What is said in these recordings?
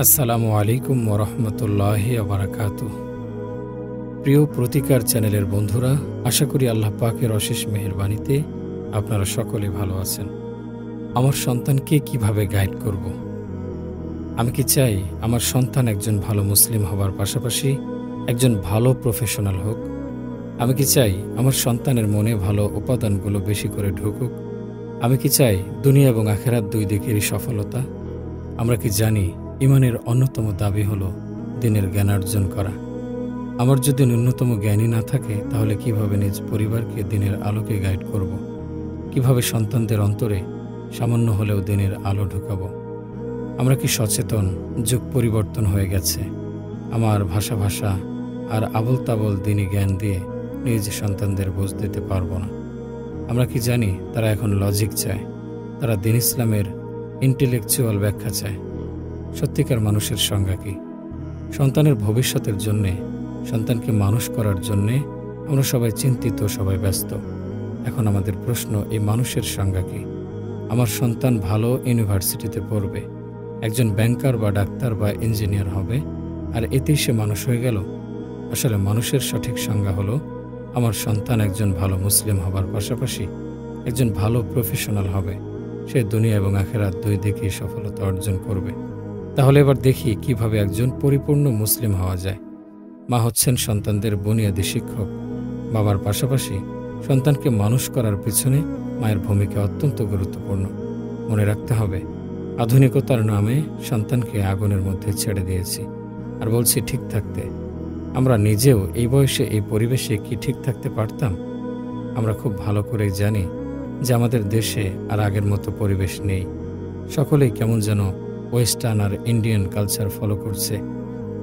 আসসালামু আলাইকুম ওরহমতুল্লাহি ওবারাকাতুহ। প্রিয় প্রতিকার চ্যানেলের বন্ধুরা, আশা করি আল্লাহ পাকের অশেষ মেহেরবানিতে আপনারা সকলে ভালো আছেন। আমার সন্তানকে কিভাবে গাইড করব? আমি কি চাই আমার সন্তান একজন ভালো মুসলিম হবার পাশাপাশি একজন ভালো প্রফেশনাল হোক? আমি কি চাই আমার সন্তানের মনে ভালো উপাদানগুলো বেশি করে ঢুকুক? আমি কি চাই দুনিয়া এবং আখেরাত দুই দিকেরই সফলতা? আমরা কি জানি ইমানের অন্যতম দাবি হলো দ্বীনের জ্ঞানার্জন করা? আমার যদি ন্যূনতম জ্ঞানই না থাকে, তাহলে কিভাবে নিজ পরিবারকে দ্বীনের আলোকে গাইড করব? কিভাবে সন্তানদের অন্তরে সামান্য হলেও দ্বীনের আলো ঢুকাবো? আমরা কি সচেতন? যুগ পরিবর্তন হয়ে গেছে। আমার ভাষা আর আবল তাবল দ্বীনি জ্ঞান দিয়ে নিজ সন্তানদের বোঝ দিতে পারবো না। আমরা কি জানি তারা এখন লজিক চায়? তারা দ্বীন ইসলামের ইন্টেলেকচুয়াল ব্যাখ্যা চায়। সত্যিকার মানুষের সংজ্ঞা কি? সন্তানের ভবিষ্যতের জন্যে, সন্তানকে মানুষ করার জন্যে আমরা সবাই চিন্তিত, সবাই ব্যস্ত। এখন আমাদের প্রশ্ন, এই মানুষের সংজ্ঞা কি? আমার সন্তান ভালো ইউনিভার্সিটিতে পড়বে, একজন ব্যাংকার বা ডাক্তার বা ইঞ্জিনিয়ার হবে, আর এতেই সে মানুষ হয়ে গেল? আসলে মানুষের সঠিক সংজ্ঞা হলো, আমার সন্তান একজন ভালো মুসলিম হবার পাশাপাশি একজন ভালো প্রফেশনাল হবে। সে দুনিয়া এবং আখেরাত দুই দিকেই সফলতা অর্জন করবে। তাহলে এবার দেখি কিভাবে একজন পরিপূর্ণ মুসলিম হওয়া যায়। মা হচ্ছেন সন্তানদের বুনিয়াদী শিক্ষক। বাবার পাশাপাশি সন্তানকে মানুষ করার পিছনে মায়ের ভূমিকা অত্যন্ত গুরুত্বপূর্ণ। মনে রাখতে হবে, আধুনিকতার নামে সন্তানকে আগুনের মধ্যে ছেড়ে দিয়েছি আর বলছি ঠিক থাকতে। আমরা নিজেও এই বয়সে এই পরিবেশে কি ঠিক থাকতে পারতাম? আমরা খুব ভালো করেই জানি যে আমাদের দেশে আর আগের মতো পরিবেশ নেই। সকলেই কেমন যেন ওয়েস্টার্ন আর ইন্ডিয়ান কালচার ফলো করছে।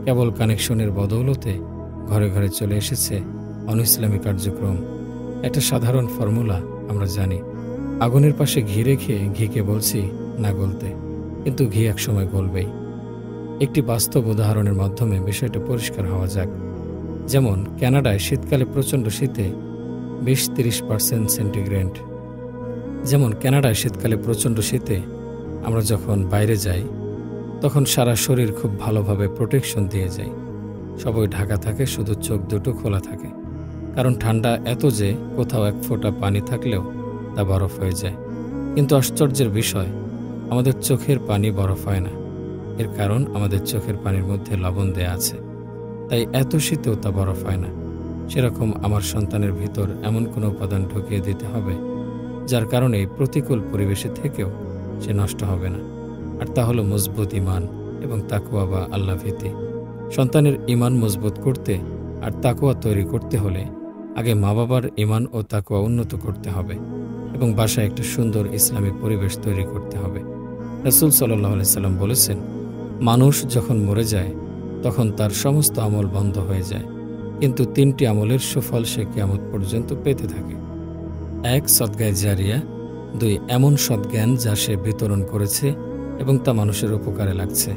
কেবল কানেকশনের বদৌলতে ঘরে ঘরে চলে এসেছে অনইসলামী কার্যক্রম। একটা সাধারণ ফর্মুলা আমরা জানি, আগুনের পাশে ঘি রেখে ঘিকে বলছি না গলতে, কিন্তু ঘি একসময় গলবেই। একটি বাস্তব উদাহরণের মাধ্যমে বিষয়টা পরিষ্কার হওয়া যাক। যেমন কানাডায় শীতকালে প্রচণ্ড শীতে 20-30% সেন্টিগ্রেড। আমরা যখন বাইরে যাই তখন সারা শরীর খুব ভালোভাবে প্রোটেকশন দিয়ে যায়। সবই ঢাকা থাকে, শুধু চোখ দুটো খোলা থাকে। কারণ ঠান্ডা এত যে কোথাও এক ফোঁটা পানি থাকলেও তা বরফ হয়ে যায়। কিন্তু আশ্চর্যের বিষয়, আমাদের চোখের পানি বরফ হয় না। এর কারণ আমাদের চোখের পানির মধ্যে লবণ দেয়া আছে, তাই এত শীতেও তা বরফ হয় না। সেরকম আমার সন্তানের ভিতর এমন কোনো উপাদান ঢুকিয়ে দিতে হবে যার কারণে প্রতিকূল পরিবেশে থেকেও সে নষ্ট হবে না। আর তা হলো মজবুত ইমান এবং তাকওয়া বা আল্লাহ ভীতি। সন্তানের ইমান মজবুত করতে আর তাকওয়া তৈরি করতে হলে আগে মা বাবার ইমান ও তাকওয়া উন্নত করতে হবে এবং বাসায় একটা সুন্দর ইসলামী পরিবেশ তৈরি করতে হবে। রাসূল সাল্লাল্লাহু আলাইহি সাল্লাম বলেছেন, মানুষ যখন মরে যায় তখন তার সমস্ত আমল বন্ধ হয়ে যায়, কিন্তু 3টি আমলের সুফল সে কিয়ামত পর্যন্ত পেতে থাকে। 1. সদগায়ে জারিয়া। 2. এমন সদ্জ্ঞান যা সে বিতরণ করেছে এবং তা মানুষের উপকারে লাগছে।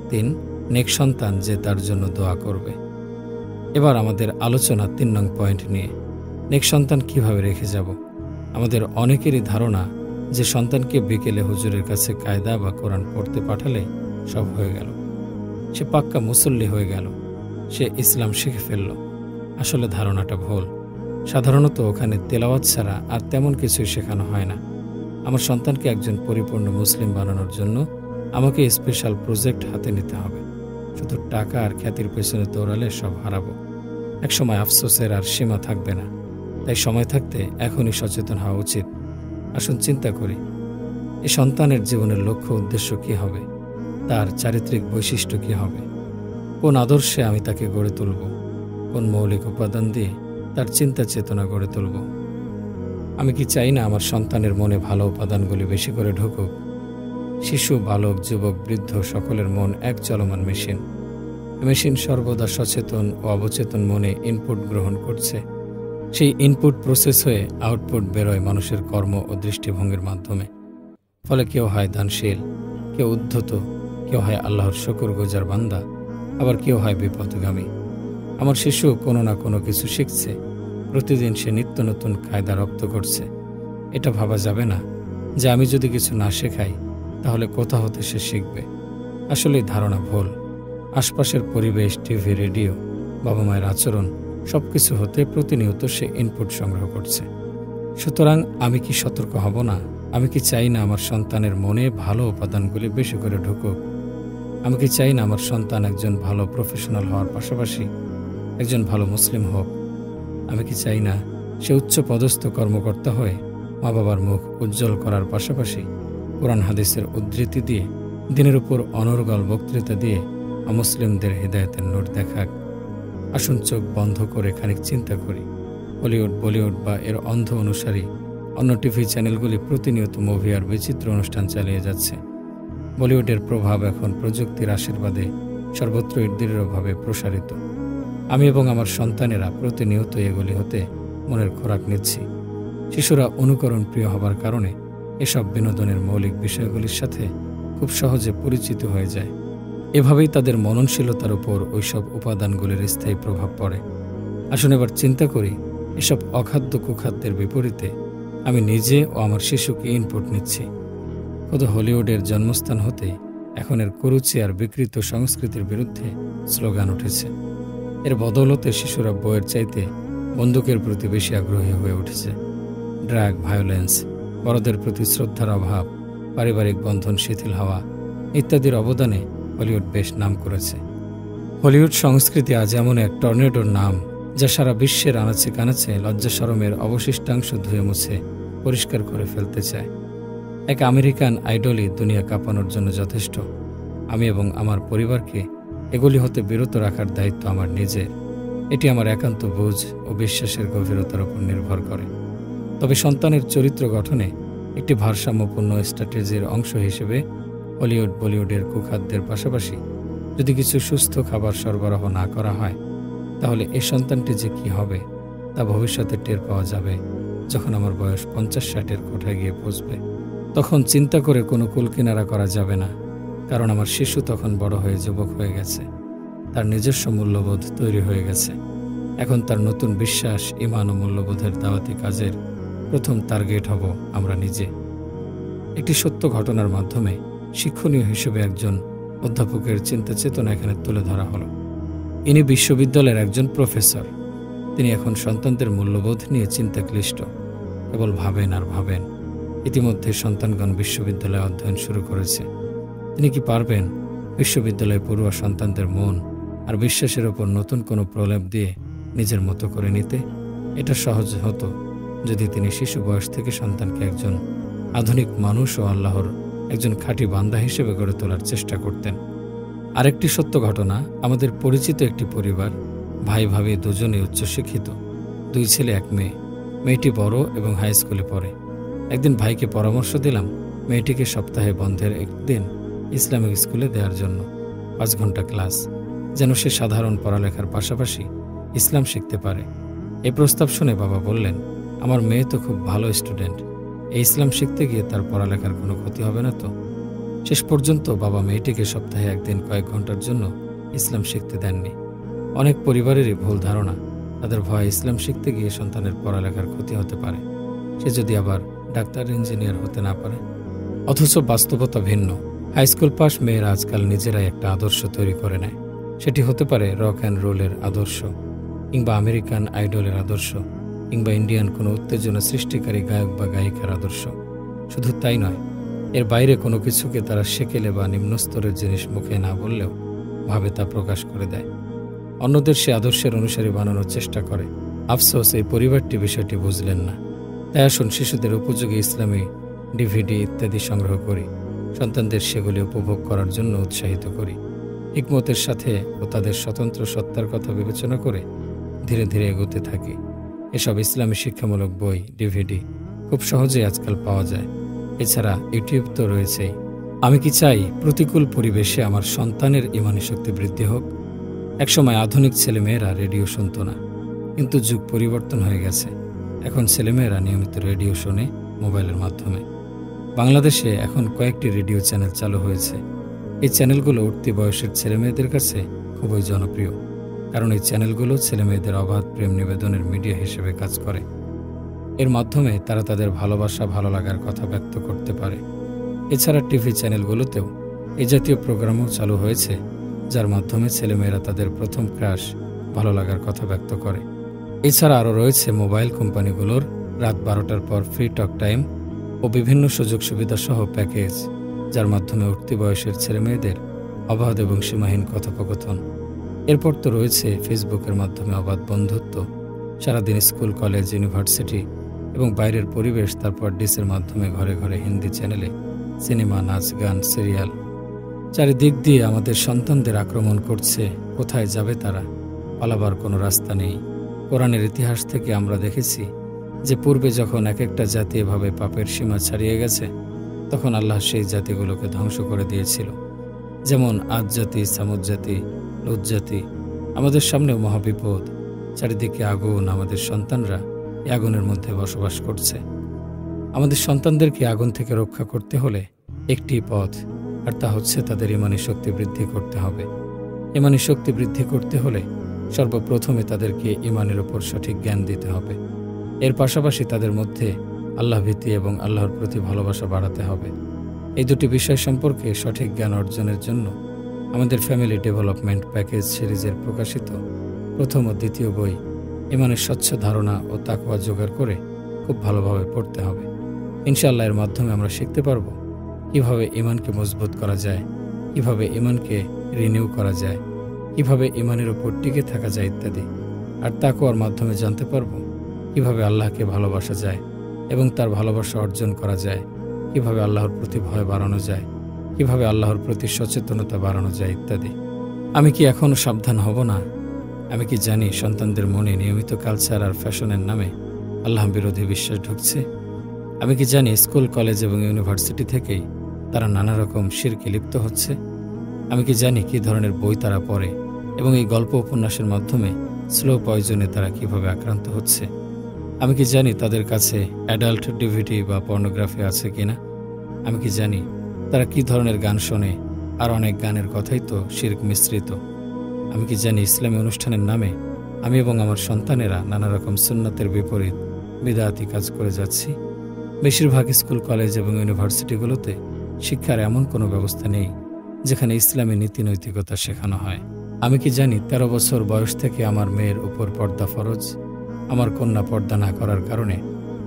3. নেক সন্তান যে তার জন্য দোয়া করবে। এবার আমাদের আলোচনা 3 নং পয়েন্ট নিয়ে। নেক সন্তান কিভাবে রেখে যাব? আমাদের অনেকেরই ধারণা যে সন্তানকে বিকেলে হুজুরের কাছে কায়দা বা কোরআন পড়তে পাঠালে সব হয়ে গেল, সে পাক্কা মুসল্লি হয়ে গেল, সে ইসলাম শিখে ফেলল। আসলে ধারণাটা ভুল। সাধারণত ওখানে তেলাওয়াত ছাড়া আর তেমন কিছুই শেখানো হয় না। আমার সন্তানকে একজন পরিপূর্ণ মুসলিম বানানোর জন্য আমাকে স্পেশাল প্রজেক্ট হাতে নিতে হবে। শুধু টাকা আর খ্যাতির পেছনে দৌড়ালে সব হারাবো। একসময় আফসোসের আর সীমা থাকবে না। তাই সময় থাকতে এখনই সচেতন হওয়া উচিত। আসুন চিন্তা করি, এই সন্তানের জীবনের লক্ষ্য উদ্দেশ্য কী হবে? তার চারিত্রিক বৈশিষ্ট্য কী হবে? কোন আদর্শে আমি তাকে গড়ে তুলব? কোন মৌলিক উপাদান দিয়ে তার চিন্তা চেতনা গড়ে তুলব? আমি কি চাই না আমার সন্তানের মনে ভালো উপাদানগুলি বেশি করে ঢুকুক? শিশু, বালক, যুবক, বৃদ্ধ সকলের মন এক চলমান মেশিন। মেশিন সর্বদা সচেতন ও অবচেতন মনে ইনপুট গ্রহণ করছে। সেই ইনপুট প্রসেস হয়ে আউটপুট বেরোয় মানুষের কর্ম ও দৃষ্টিভঙ্গির মাধ্যমে। ফলে কেউ হয় দানশীল, কেউ উদ্ধত, কেউ হয় আল্লাহর শুকরগুজার বান্দা, আবার কেউ হয় বিপথগামী। আমার শিশু কোনো না কোনো কিছু শিখছে। প্রতিদিন সে নিত্য নতুন কায়দা রপ্ত করছে। এটা ভাবা যাবে না যে আমি যদি কিছু না শেখাই তাহলে কোথা হতে সে শিখবে। আসলে ধারণা ভুল। আশপাশের পরিবেশ, টিভি, রেডিও, বাবা মায়ের আচরণ সবকিছু হতে প্রতিনিয়ত সে ইনপুট সংগ্রহ করছে। সুতরাং আমি কি সতর্ক হব না? আমি কি চাই না আমার সন্তানের মনে ভালো উপাদানগুলি বেশি করে ঢুকুক? আমি কি চাই না আমার সন্তান একজন ভালো প্রফেশনাল হওয়ার পাশাপাশি একজন ভালো মুসলিম হোক? আমি কি চাই না সে উচ্চ পদস্থ কর্মকর্তা হয়ে মা বাবার মুখ উজ্জ্বল করার পাশাপাশি কোরআন হাদিসের উদ্ধৃতি দিয়ে দিনের উপর অনর্গল বক্তৃতা দিয়ে অমুসলিমদের হৃদায়তের নোট দেখাক? আসুন চোখ বন্ধ করে খানিক চিন্তা করি। হলিউড, বলিউড বা এর অন্ধ অনুসারী অন্য টিভি চ্যানেলগুলি প্রতিনিয়ত মুভি আর বিচিত্র অনুষ্ঠান চালিয়ে যাচ্ছে। বলিউডের প্রভাব এখন প্রযুক্তির আশীর্বাদে সর্বত্রই দৃঢ়ভাবে প্রসারিত। আমি এবং আমার সন্তানেরা প্রতিনিয়ত এগুলি হতে মনের খোরাক নিচ্ছি। শিশুরা অনুকরণ প্রিয় হবার কারণে এসব বিনোদনের মৌলিক বিষয়গুলির সাথে খুব সহজে পরিচিত হয়ে যায়। এভাবেই তাদের মননশীলতার উপর ওইসব উপাদানগুলির স্থায়ী প্রভাব পড়ে। আসুন এবার চিন্তা করি, এসব অখাদ্য কুখাদ্যের বিপরীতে আমি নিজে ও আমার শিশুকে ইনপুট নিচ্ছি। খোদ হলিউডের জন্মস্থান হতেই এখন এর কুরুচি আর বিকৃত সংস্কৃতির বিরুদ্ধে স্লোগান উঠেছে। এর বদৌলতে শিশুরা বইয়ের চাইতে বন্দুকের প্রতি বেশি আগ্রহী হয়ে উঠেছে। ড্রাগ, ভায়োলেন্স, বড়দের প্রতি শ্রদ্ধার অভাব, পারিবারিক বন্ধন শিথিল হওয়া ইত্যাদির অবদানে হলিউড বেশ নাম করেছে। হলিউড সংস্কৃতি আজ এমন এক টর্নেডোর নাম, যা সারা বিশ্বের আনাচে কানাচে লজ্জা শরমের অবশিষ্টাংশ ধুয়ে মুছে পরিষ্কার করে ফেলতে চায়। এক আমেরিকান আইডলই দুনিয়া কাঁপানোর জন্য যথেষ্ট। আমি এবং আমার পরিবারকে এগুলি হতে বিরত রাখার দায়িত্ব আমার নিজের। এটি আমার একান্ত বুঝ ও বিশ্বাসের গভীরতার উপর নির্ভর করে। তবে সন্তানের চরিত্র গঠনে একটি ভারসাম্যপূর্ণ স্ট্র্যাটেজির অংশ হিসেবে হলিউড, বলিউডের কুখাদ্যের পাশাপাশি যদি কিছু সুস্থ খাবার সরবরাহ না করা হয়, তাহলে এই সন্তানটি যে কি হবে তা ভবিষ্যতে টের পাওয়া যাবে যখন আমার বয়স 50-60-এর কোঠায় গিয়ে পৌঁছবে। তখন চিন্তা করে কোনো কুলকিনারা করা যাবে না, কারণ আমার শিশু তখন বড় হয়ে যুবক হয়ে গেছে। তার নিজস্ব মূল্যবোধ তৈরি হয়ে গেছে। এখন তার নতুন বিশ্বাস, ঈমান ও মূল্যবোধের দাওয়াতি কাজের প্রথম টার্গেট হব আমরা নিজে। একটি সত্য ঘটনার মাধ্যমে শিক্ষণীয় হিসেবে একজন অধ্যাপকের চিন্তা চেতনা এখানে তুলে ধরা হলো। ইনি বিশ্ববিদ্যালয়ের একজন প্রফেসর। তিনি এখন সন্তানদের মূল্যবোধ নিয়ে চিন্তা ক্লিষ্ট। কেবল ভাবেন আর ভাবেন। ইতিমধ্যে সন্তানগণ বিশ্ববিদ্যালয়ে অধ্যয়ন শুরু করেছে। তিনি কি পারবেন বিশ্ববিদ্যালয়ে পড়ুয়া সন্তানদের মন আর বিশ্বাসের ওপর নতুন কোনো প্রলেপ দিয়ে নিজের মতো করে নিতে? এটা সহজ হতো যদি তিনি শিশু বয়স থেকে সন্তানকে একজন আধুনিক মানুষ ও আল্লাহর একজন খাঁটি বান্দা হিসেবে গড়ে তোলার চেষ্টা করতেন। আরেকটি সত্য ঘটনা, আমাদের পরিচিত একটি পরিবার, ভাই ভাবি দুজনেই উচ্চশিক্ষিত, 2 ছেলে 1 মেয়ে। মেয়েটি বড় এবং হাই স্কুলে পড়ে। একদিন ভাইকে পরামর্শ দিলাম মেয়েটিকে সপ্তাহে বন্ধের একদিন ইসলামিক স্কুলে দেওয়ার জন্য 5 ঘন্টা ক্লাস, যেন সে সাধারণ পড়ালেখার পাশাপাশি ইসলাম শিখতে পারে। এই প্রস্তাব শুনে বাবা বললেন, আমার মেয়ে তো খুব ভালো স্টুডেন্ট, এই ইসলাম শিখতে গিয়ে তার পড়ালেখার কোনো ক্ষতি হবে না তো? শেষ পর্যন্ত বাবা মেয়েটিকে সপ্তাহে একদিন কয়েক ঘন্টার জন্য ইসলাম শিখতে দেননি। অনেক পরিবারেরই ভুল ধারণা, তাদের ভয় ইসলাম শিখতে গিয়ে সন্তানের পড়ালেখার ক্ষতি হতে পারে, সে যদি আবার ডাক্তার, ইঞ্জিনিয়ার হতে না পারে। অথচ বাস্তবতা ভিন্ন। হাইস্কুল পাস মেয়েরা আজকাল নিজেরাই একটা আদর্শ তৈরি করে নেয়। সেটি হতে পারে রক অ্যান্ড রোলের আদর্শ, কিংবা আমেরিকান আইডলের আদর্শ, কিংবা ইন্ডিয়ান কোনো উত্তেজনা সৃষ্টিকারী গায়ক বা গায়িকার আদর্শ। শুধু তাই নয়, এর বাইরে কোনো কিছুকে তারা সেকেলে বা নিম্নস্তরের জিনিস মুখে না বললেও ভাবে তা প্রকাশ করে দেয়। অন্যদের সে আদর্শের অনুসারী বানানোর চেষ্টা করে। আফসোস, এই পরিবারটি বিষয়টি বুঝলেন না। তাই আসুন শিশুদের উপযোগী ইসলামী ডিভিডি ইত্যাদি সংগ্রহ করি, সন্তানদের সেগুলি উপভোগ করার জন্য উৎসাহিত করি। হিকমতের সাথে ও তাদের স্বতন্ত্র সত্তার কথা বিবেচনা করে ধীরে ধীরে এগোতে থাকি। এসব ইসলামী শিক্ষামূলক বই, ডিভিডি খুব সহজেই আজকাল পাওয়া যায়। এছাড়া ইউটিউব তো রয়েছেই। আমি কি চাই প্রতিকূল পরিবেশে আমার সন্তানের ঈমানী শক্তি বৃদ্ধি হোক? একসময় আধুনিক ছেলেমেয়েরা রেডিও শুনত না, কিন্তু যুগ পরিবর্তন হয়ে গেছে। এখন ছেলেমেয়েরা নিয়মিত রেডিও শোনে মোবাইলের মাধ্যমে। বাংলাদেশে এখন কয়েকটি রেডিও চ্যানেল চালু হয়েছে। এই চ্যানেলগুলো উঠতি বয়সের ছেলেমেয়েদের কাছে খুবই জনপ্রিয়, কারণ এই চ্যানেলগুলো ছেলেমেয়েদের অবাধ প্রেম নিবেদনের মিডিয়া হিসেবে কাজ করে। এর মাধ্যমে তারা তাদের ভালোবাসা, ভালো লাগার কথা ব্যক্ত করতে পারে। এছাড়া টিভি চ্যানেলগুলোতেও এই জাতীয় প্রোগ্রামও চালু হয়েছে, যার মাধ্যমে ছেলেমেয়েরা তাদের প্রথম ক্রাশ, ভালো লাগার কথা ব্যক্ত করে। এছাড়া আরও রয়েছে মোবাইল কোম্পানিগুলোর রাত 12টার পর ফ্রি টক টাইম ও বিভিন্ন সুযোগ সুবিধা সহ প্যাকেজ, যার মাধ্যমে উঠতি বয়সের ছেলেমেয়েদের অবাধ এবং সীমাহীন কথোপকথন। এরপর তো রয়েছে ফেসবুকের মাধ্যমে অবাধ বন্ধুত্ব, সারাদিন স্কুল, কলেজ, ইউনিভার্সিটি এবং বাইরের পরিবেশ, তারপর ডিসের মাধ্যমে ঘরে ঘরে হিন্দি চ্যানেলে সিনেমা, নাচ, গান, সিরিয়াল। চারিদিক দিয়ে আমাদের সন্তানদের আক্রমণ করছে। কোথায় যাবে তারা? পালাবার কোনো রাস্তা নেই। কোরআনের ইতিহাস থেকে আমরা দেখেছি যে পূর্বে যখন এক একটা জাতি এভাবে পাপের সীমা ছাড়িয়ে গেছে, তখন আল্লাহ সেই জাতিগুলোকে ধ্বংস করে দিয়েছিল। যেমন আদ জাতি, সামুদ জাতি, লূত জাতি। আমাদের সামনেও মহাবিপদ, চারিদিকে আগুন। আমাদের সন্তানরা এই আগুনের মধ্যে বসবাস করছে। আমাদের সন্তানদেরকে আগুন থেকে রক্ষা করতে হলে একটি পথ, আর তা হচ্ছে তাদের ঈমানী শক্তি বৃদ্ধি করতে হবে। ঈমানী শক্তি বৃদ্ধি করতে হলে সর্বপ্রথমে তাদেরকে ঈমানের উপর সঠিক জ্ঞান দিতে হবে। এর পাশাপাশি তাদের মধ্যে আল্লাহ ভীতি এবং আল্লাহর প্রতি ভালোবাসা বাড়াতে হবে। এই দুটি বিষয় সম্পর্কে সঠিক জ্ঞান অর্জনের জন্য আমাদের ফ্যামিলি ডেভেলপমেন্ট প্যাকেজ সিরিজের প্রকাশিত প্রথম ও দ্বিতীয় বই ঈমানের স্বচ্ছ ধারণা ও তাকওয়া জোগাড় করে খুব ভালোভাবে পড়তে হবে। ইনশাআল্লাহ এর মাধ্যমে আমরা শিখতে পারব কিভাবে ঈমানকে মজবুত করা যায়, কিভাবে ঈমানকে রিনিউ করা যায়, কিভাবে ঈমানের উপর টিকে থাকা যায় ইত্যাদি। আর তাকওয়ার মাধ্যমে জানতে পারব কিভাবে আল্লাহকে ভালোবাসা যায় এবং তার ভালোবাসা অর্জন করা যায়, কিভাবে আল্লাহর প্রতি ভয় বাড়ানো যায়, কিভাবে আল্লাহর প্রতি সচেতনতা বাড়ানো যায় ইত্যাদি। আমি কি এখনও সাবধান হব না? আমি কি জানি সন্তানদের মনে নিয়মিত কালচার আর ফ্যাশনের নামে আল্লাহ বিরোধী বিশ্বাস ঢুকছে? আমি কি জানি স্কুল, কলেজ এবং ইউনিভার্সিটি থেকেই তারা নানা রকম শিরকে লিপ্ত হচ্ছে? আমি কি জানি কী ধরনের বই তারা পড়ে এবং এই গল্প উপন্যাসের মাধ্যমে স্লো পয়জনে তারা কিভাবে আক্রান্ত হচ্ছে? আমি কি জানি তাদের কাছে অ্যাডাল্ট ডিভিডি বা পর্নোগ্রাফি আছে কিনা? আমি কি জানি তারা কী ধরনের গান শোনে? আর অনেক গানের কথাই তো শিরক মিশ্রিত। আমি কি জানি ইসলামী অনুষ্ঠানের নামে আমি এবং আমার সন্তানেরা নানা রকম সুন্নাতের বিপরীত বিদআতি কাজ করে যাচ্ছি? বেশিরভাগ স্কুল, কলেজ এবং ইউনিভার্সিটিগুলোতে শিক্ষার এমন কোনো ব্যবস্থা নেই যেখানে ইসলামী নীতি নৈতিকতা শেখানো হয়। আমি কি জানি 13 বছর বয়স থেকে আমার মেয়ের উপর পর্দা ফরজ? আমার কন্যা পর্দা না করার কারণে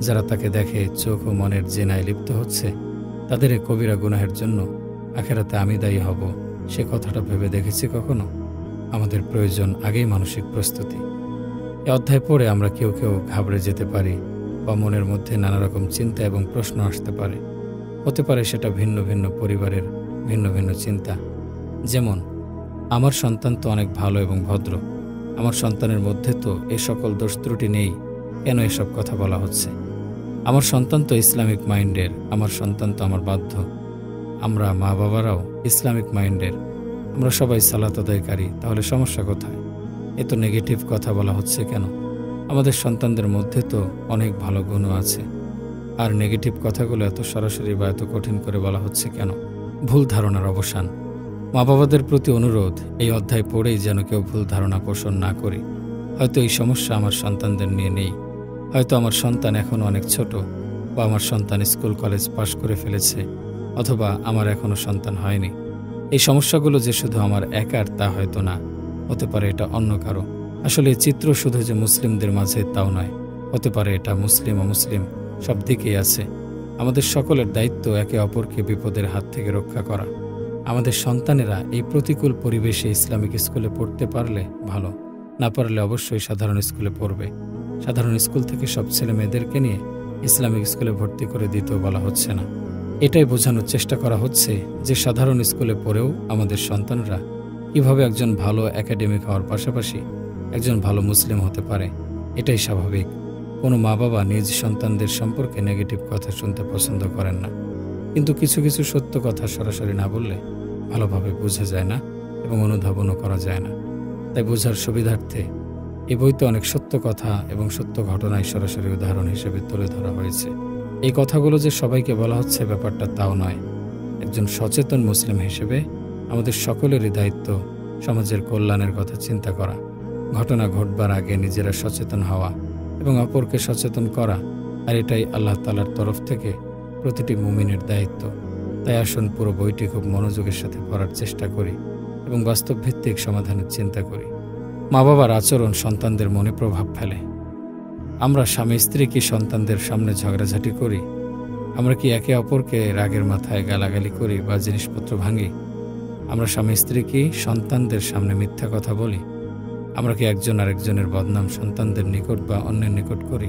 যারা তাকে দেখে চোখ ও মনের জেনায় লিপ্ত হচ্ছে, তাদের এই কবিরা গুনাহের জন্য আখেরাতে আমি দায়ী হব, সে কথাটা ভেবে দেখেছি কখনো? আমাদের প্রয়োজন আগেই মানসিক প্রস্তুতি। এ অধ্যায় পড়ে আমরা কেউ কেউ ঘাবড়ে যেতে পারি বা মনের মধ্যে নানা রকম চিন্তা এবং প্রশ্ন আসতে পারে। হতে পারে সেটা ভিন্ন ভিন্ন পরিবারের ভিন্ন ভিন্ন চিন্তা। যেমন, আমার সন্তান তো অনেক ভালো এবং ভদ্র, আমার সন্তানের মধ্যে তো এ সকল দোষ ত্রুটি নেই, কেন এসব কথা বলা হচ্ছে? আমার সন্তান তো ইসলামিক মাইন্ডের, আমার সন্তান তো আমার বাধ্য। আমরা মা বাবারাও ইসলামিক মাইন্ডের, আমরা সবাই সালাত আদায়কারী, তাহলে সমস্যা কোথায়? এ তো নেগেটিভ কথা বলা হচ্ছে কেন? আমাদের সন্তানদের মধ্যে তো অনেক ভালো গুণও আছে, আর নেগেটিভ কথাগুলো এত সরাসরি বা এত কঠিন করে বলা হচ্ছে কেন? ভুল ধারণার অবসান। মা বাবাদের প্রতি অনুরোধ, এই অধ্যায় পড়েই যেন কেউ ভুল ধারণা পোষণ না করি। হয়তো এই সমস্যা আমার সন্তানদের নিয়ে নেই, হয়তো আমার সন্তান এখনও অনেক ছোট, বা আমার সন্তান স্কুল কলেজ পাশ করে ফেলেছে, অথবা আমার এখনও সন্তান হয়নি। এই সমস্যাগুলো যে শুধু আমার একার তা হয়তো না, হতে পারে এটা অন্য কারো। আসলে এই চিত্র শুধু যে মুসলিমদের মাঝে তাও নয়, হতে পারে এটা মুসলিম অমুসলিম সব দিকেই আছে। আমাদের সকলের দায়িত্ব একে অপরকে বিপদের হাত থেকে রক্ষা করা। আমাদের সন্তানেরা এই প্রতিকূল পরিবেশে ইসলামিক স্কুলে পড়তে পারলে ভালো, না পারলে অবশ্যই সাধারণ স্কুলে পড়বে। সাধারণ স্কুল থেকে সব ছেলে মেয়েদেরকে নিয়ে ইসলামিক স্কুলে ভর্তি করে দিতেও বলা হচ্ছে না। এটাই বোঝানোর চেষ্টা করা হচ্ছে যে সাধারণ স্কুলে পড়েও আমাদের সন্তানরা কিভাবে একজন ভালো একাডেমিক হওয়ার পাশাপাশি একজন ভালো মুসলিম হতে পারে। এটাই স্বাভাবিক। কোনো মা বাবা নিজ সন্তানদের সম্পর্কে নেগেটিভ কথা শুনতে পছন্দ করেন না, কিন্তু কিছু কিছু সত্য কথা সরাসরি না বললে ভালোভাবে বোঝা যায় না এবং অনুধাবনও করা যায় না। তাই বোঝার সুবিধার্থে এই বইতে অনেক সত্য কথা এবং সত্য ঘটনায় সরাসরি উদাহরণ হিসেবে তুলে ধরা হয়েছে। এই কথাগুলো যে সবাইকে বলা হচ্ছে ব্যাপারটা তাও নয়। একজন সচেতন মুসলিম হিসেবে আমাদের সকলেরই দায়িত্ব সমাজের কল্যাণের কথা চিন্তা করা, ঘটনা ঘটবার আগে নিজেরা সচেতন হওয়া এবং অপরকে সচেতন করা। আর এটাই আল্লাহ তাআলার তরফ থেকে প্রতিটি মুমিনের দায়িত্ব। তাই আসুন পুরো বইটি খুব মনোযোগের সাথে পড়ার চেষ্টা করি এবং বাস্তবভিত্তিক সমাধানের চিন্তা করি। মা বাবার আচরণ সন্তানদের মনে প্রভাব ফেলে। আমরা স্বামী স্ত্রী কি সন্তানদের সামনে ঝগড়াঝাটি করি? আমরা কি একে অপরকে রাগের মাথায় গালাগালি করি বা জিনিসপত্র ভাঙি? আমরা স্বামী স্ত্রী কি সন্তানদের সামনে মিথ্যা কথা বলি? আমরা কি একজন আরেকজনের বদনাম সন্তানদের নিকট বা অন্যের নিকট করি?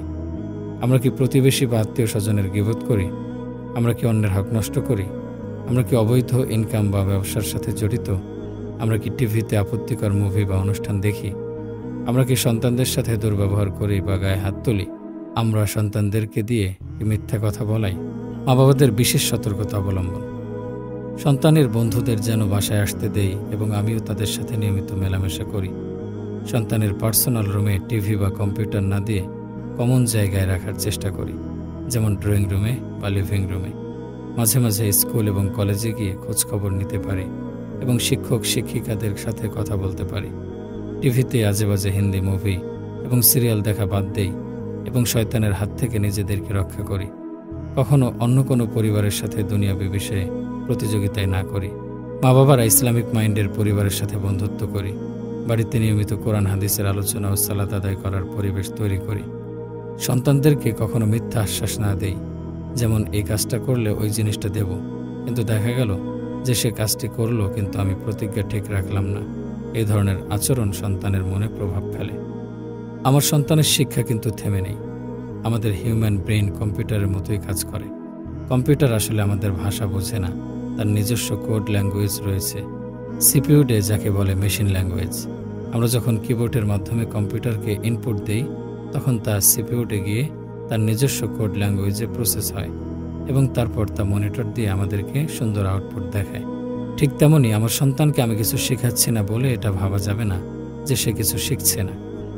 আমরা কি প্রতিবেশী বা আত্মীয় স্বজনের গীবত করি? আমরা কি অন্যের হক নষ্ট করি? আমরা কি অবৈধ ইনকাম বা ব্যবসার সাথে জড়িত? আমরা কি টিভিতে আপত্তিকর মুভি বা অনুষ্ঠান দেখি? আমরা কি সন্তানদের সাথে দুর্ব্যবহার করি বা গায়ে হাত তুলি? আমরা সন্তানদেরকে দিয়ে কি মিথ্যা কথা বলাই? মা বাবাদের বিশেষ সতর্কতা অবলম্বন। সন্তানের বন্ধুদের যেন বাসায় আসতে দেই এবং আমিও তাদের সাথে নিয়মিত মেলামেশা করি। সন্তানের পার্সোনাল রুমে টিভি বা কম্পিউটার না দিয়ে কমন জায়গায় রাখার চেষ্টা করি, যেমন ড্রয়িং রুমে বা লিভিং রুমে। মাঝে মাঝে স্কুল এবং কলেজে গিয়ে খোঁজখবর নিতে পারি এবং শিক্ষক শিক্ষিকাদের সাথে কথা বলতে পারি। টিভিতে আজে বাজে হিন্দি মুভি এবং সিরিয়াল দেখা বাদ দেই এবং শয়তানের হাত থেকে নিজেদেরকে রক্ষা করি। কখনো অন্য কোনো পরিবারের সাথে দুনিয়াবি বিষয়ে প্রতিযোগিতায় না করি। মা বাবারা ইসলামিক মাইন্ডের পরিবারের সাথে বন্ধুত্ব করি। বাড়িতে নিয়মিত কোরআন হাদিসের আলোচনা ও সালাত আদায় করার পরিবেশ তৈরি করি। সন্তানদেরকে কখনো মিথ্যা আশ্বাস না দেই, যেমন এই কাজটা করলে ওই জিনিসটা দেব, কিন্তু দেখা গেল যে সে কাজটি করলো কিন্তু আমি প্রতিজ্ঞা ঠিক রাখলাম না। এই ধরনের আচরণ সন্তানের মনে প্রভাব ফেলে। আমার সন্তানের শিক্ষা কিন্তু থেমে নেই। আমাদের হিউম্যান ব্রেইন কম্পিউটারের মতোই কাজ করে। কম্পিউটার আসলে আমাদের ভাষা বোঝে না, তার নিজস্ব কোড ল্যাঙ্গুয়েজ রয়েছে। সিপিইউ যাকে বলে মেশিন ল্যাঙ্গুয়েজ। আমরা যখন কিবোর্ডের মাধ্যমে কম্পিউটারকে ইনপুট দেই তখন তা সিপিইউতে গিয়ে তার নিজস্ব কোড ল্যাঙ্গুয়েজে প্রসেস হয় এবং তারপর তা মনিটর দিয়ে আমাদেরকে সুন্দর আউটপুট দেখায়। ঠিক তেমনই আমার সন্তানকে আমি কিছু শেখাচ্ছি না বলে এটা ভাবা যাবে না যে সে কিছু শিখছে না।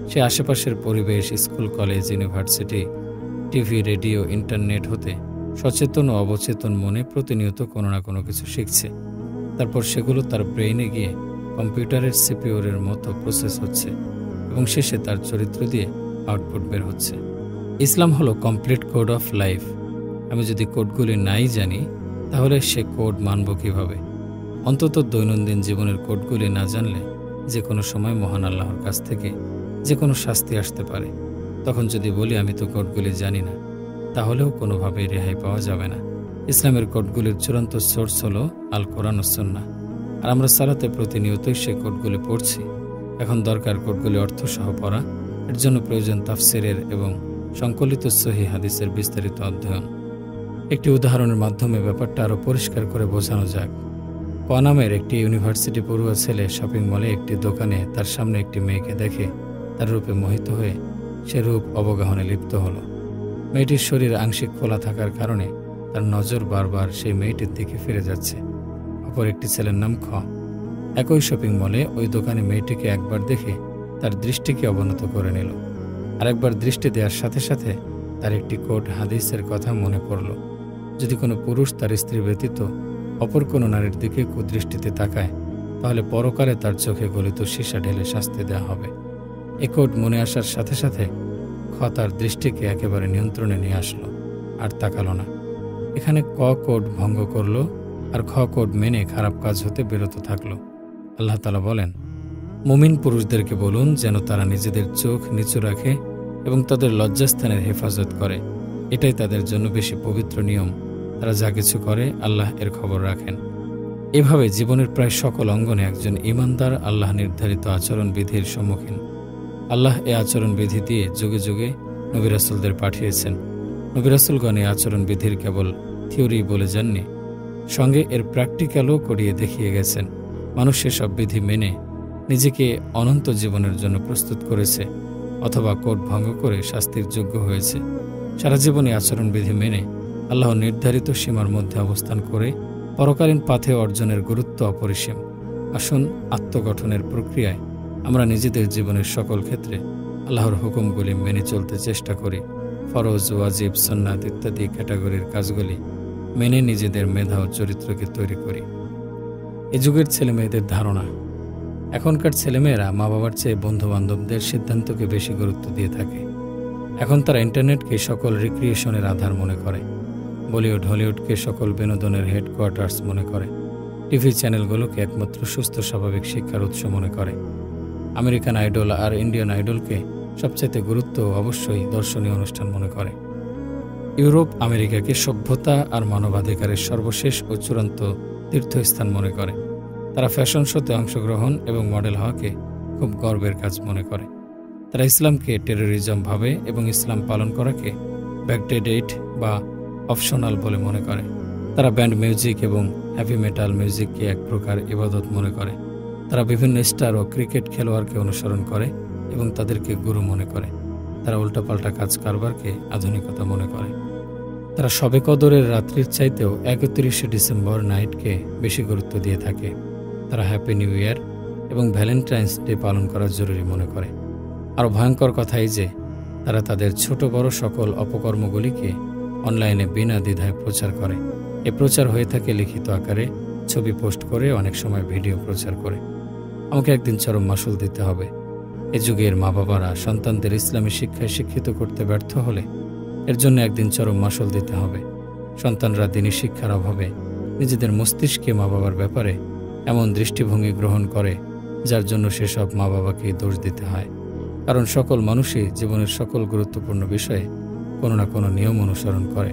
সে আশেপাশের পরিবেশ, school, college, university, TV, radio, internet হতে সচেতন ও অবচেতন মনে প্রতিনিয়ত কোনো না কোনো কিছু শিখছে। তারপর সেগুলো তার ব্রেইনে গিয়ে কম্পিউটারের সিপিইউর মতো প্রসেস হচ্ছে এবং শেষে তার চরিত্র দিয়ে আউটপুট বের হচ্ছে। ইসলাম হলো কমপ্লিট কোড অফ লাইফ। আমি যদি কোডগুলি নাই জানি তাহলে সে কোড মানব কীভাবে? অন্তত দৈনন্দিন জীবনের কোডগুলি না জানলে যে কোনো সময় মহান আল্লাহর কাছ থেকে যে কোনো শাস্তি আসতে পারে। তখন যদি বলি আমি তো কোডগুলি জানি না, তাহলেও কোনোভাবেই রেহাই পাওয়া যাবে না। ইসলামের কোডগুলির চূড়ান্ত সোর্স হলো আল কোরআন ও সুন্নাহ, আর আমরা সালাতে প্রতিনিয়তই সে কোডগুলি পড়ছি। এখন দরকার কোডগুলি অর্থসহ পড়া। এর জন্য প্রয়োজন তাফসিরের এবং সংকলিত সহিহ হাদিসের বিস্তারিত অধ্যয়ন। একটি উদাহরণের মাধ্যমে ব্যাপারটা আরও পরিষ্কার করে বোঝানো যাক। ক নামের একটি ইউনিভার্সিটি পড়ুয়া ছেলে শপিং মলে একটি দোকানে তার সামনে একটি মেয়েকে দেখে তার রূপে মোহিত হয়ে সে রূপ অবগাহনে লিপ্ত হল। মেয়েটির শরীর আংশিক খোলা থাকার কারণে তার নজর বারবার সেই মেয়েটির দিকে ফিরে যাচ্ছে। অপর একটি ছেলের নাম খ। একই শপিং মলে ওই দোকানে মেয়েটিকে একবার দেখে তার দৃষ্টিকে অবনত করে নিল। আরেকবার দৃষ্টি দেওয়ার সাথে সাথে তার একটি কোড হাদিসের কথা মনে পড়ল। যদি কোনো পুরুষ তার স্ত্রী ব্যতীত অপর কোনো নারীর দিকে কুদৃষ্টিতে তাকায় তাহলে পরকালে তার চোখে গলিত সীসা ঢেলে শাস্তি দেওয়া হবে। এ কোড মনে আসার সাথে সাথে খ তার দৃষ্টিকে একেবারে নিয়ন্ত্রণে নিয়ে আসলো আর তাকালো না। এখানে ক কোড ভঙ্গ করল আর খ কোড মেনে খারাপ কাজ হতে বিরত থাকলো। আল্লাহ তাআলা বলেন, মুমিন পুরুষদেরকে বলুন যেন তারা নিজেদের চোখ নিচু রাখে এবং তাদের লজ্জাস্থানের হেফাজত করে। এটাই তাদের জন্য বেশি পবিত্র নিয়ম। তারা যা কিছু করে আল্লাহ এর খবর রাখেন। এভাবে জীবনের প্রায় সকল অঙ্গনে একজন ঈমানদার আল্লাহ নির্ধারিত আচরণবিধির সম্মুখীন। আল্লাহ এ আচরণবিধি দিয়ে যুগে যুগে নবী রাসূলদের পাঠিয়েছেন। নবী রাসূলগণ এই আচরণবিধির কেবল থিওরি বলে যাননি, সঙ্গে এর প্র্যাকটিক্যালও করিয়ে দেখিয়ে গেছেন। মানুষ সেসব বিধি মেনে নিজেকে অনন্ত জীবনের জন্য প্রস্তুত করেছে অথবা কোড ভঙ্গ করে শাস্তির যোগ্য হয়েছে। সারা জীবনে আচরণবিধি মেনে আল্লাহ নির্ধারিত সীমার মধ্যে অবস্থান করে পরকালীন পাথে অর্জনের গুরুত্ব অপরিসীম। আসুন আত্মগঠনের প্রক্রিয়ায় আমরা নিজেদের জীবনের সকল ক্ষেত্রে আল্লাহর হুকুমগুলি মেনে চলতে চেষ্টা করি। ফরজ, ওয়াজিব, সুন্নাত ইত্যাদি ক্যাটাগরির কাজগুলি মেনে নিজেদের মেধা ও চরিত্রকে তৈরি করি। এ যুগের ছেলেমেয়েদের ধারণা, এখনকার ছেলেমেয়েরা মা বাবার চেয়ে বন্ধুবান্ধবদের সিদ্ধান্তকে বেশি গুরুত্ব দিয়ে থাকে। এখন তারা ইন্টারনেটকে সকল রিক্রিয়েশনের আধার মনে করে। বলিউড হলিউডকে সকল বিনোদনের হেডকোয়ার্টার্স মনে করে। টিভি চ্যানেলগুলোকে একমাত্র সুস্থ স্বাভাবিক শিক্ষার উৎস মনে করে। আমেরিকান আইডল আর ইন্ডিয়ান আইডলকে সবচাইতে গুরুত্ব অবশ্যই দর্শনীয় অনুষ্ঠান মনে করে। ইউরোপ আমেরিকাকে সভ্যতা আর মানবাধিকারের সর্বশেষ ও চূড়ান্ত তীর্থস্থান মনে করে। তারা ফ্যাশন শোতে অংশগ্রহণ এবং মডেল হওয়াকে খুব গর্বের কাজ মনে করে। তারা ইসলামকে টেরোরিজম ভাবে এবং ইসলাম পালন করাকে ব্যাকডেটেড বা অপশনাল বলে মনে করে। তারা ব্যান্ড মিউজিক এবং হেভি মেটাল মিউজিককে এক প্রকার ইবাদত মনে করে। তারা বিভিন্ন স্টার ও ক্রিকেট খেলোয়াড়কে অনুসরণ করে এবং তাদেরকে গুরু মনে করে। তারা উল্টাপাল্টা কাজ কারবারকে আধুনিকতা মনে করে। তারা শবে কদরের রাত্রির চাইতেও 31শে ডিসেম্বর নাইটকে বেশি গুরুত্ব দিয়ে থাকে। তারা হ্যাপি নিউ ইয়ার এবং ভ্যালেন্টাইন্স ডে পালন করা জরুরি মনে করে। আরও ভয়ঙ্কর কথাই যে তারা তাদের ছোট বড় সকল অপকর্মগুলিকে অনলাইনে বিনা দ্বিধায় প্রচার করে। এ প্রচার হয়ে থাকে লিখিত আকারে, ছবি পোস্ট করে, অনেক সময় ভিডিও প্রচার করে। আমাকে একদিন চরম মাসুল দিতে হবে। এ যুগের মা বাবারা সন্তানদের ইসলামী শিক্ষায় শিক্ষিত করতে ব্যর্থ হলে এর জন্য একদিন চরম মাসুল দিতে হবে। সন্তানরা দিনী শিক্ষার অভাবে নিজেদের মস্তিষ্কে মা বাবার ব্যাপারে এমন দৃষ্টিভঙ্গি গ্রহণ করে যার জন্য সেসব মা বাবাকেই দোষ দিতে হয়। কারণ সকল মানুষই জীবনের সকল গুরুত্বপূর্ণ বিষয়ে কোনো না কোনো নিয়ম অনুসরণ করে।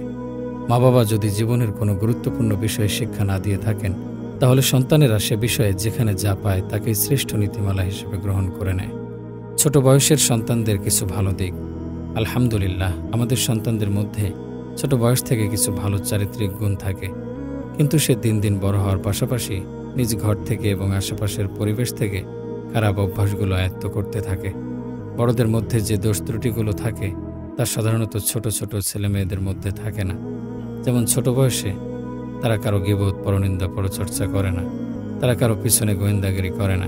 মা বাবা যদি জীবনের কোনো গুরুত্বপূর্ণ বিষয়ে শিক্ষা না দিয়ে থাকেন, তাহলে সন্তানেরা সে বিষয়ে যেখানে যা পায় তাকেই শ্রেষ্ঠ নীতিমালা হিসেবে গ্রহণ করে নেয়। ছোট বয়সের সন্তানদের কিছু ভালো দিক। আলহামদুলিল্লাহ, আমাদের সন্তানদের মধ্যে ছোট বয়স থেকে কিছু ভালো চারিত্রিক গুণ থাকে, কিন্তু সে দিন দিন বড় হওয়ার পাশাপাশি নিজ ঘর থেকে এবং আশেপাশের পরিবেশ থেকে খারাপ অভ্যাসগুলো আয়ত্ত করতে থাকে। বড়দের মধ্যে যে দোষ ত্রুটিগুলো থাকে তা সাধারণত ছোট ছোট ছেলে মেয়েদের মধ্যে থাকে না। যেমন ছোট বয়সে তারা কারো গীবত, পরনিন্দা, পরচর্চা করে না। তারা কারো পিছনে গোয়েন্দাগিরি করে না।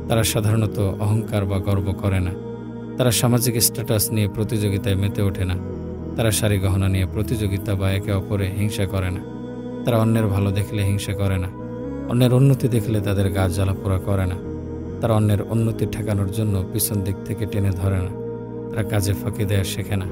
তারা সাধারণত অহংকার বা গর্ব করে না। তারা সামাজিক স্ট্যাটাস নিয়ে প্রতিযোগিতায় মেতে ওঠে না। তারা শাড়ি গহনা নিয়ে প্রতিযোগিতা বা একে অপরে হিংসা করে না। তারা অন্যের ভালো দেখলে হিংসা করে না। অন্যের উন্নতি দেখলে তাদের গা জ্বালাপোড়া করে না। তারা অন্যের উন্নতি ঠেকানোর জন্য পিছন দিক থেকে টেনে ধরে না। তারা কাজে ফাঁকি দেওয়া শেখে না।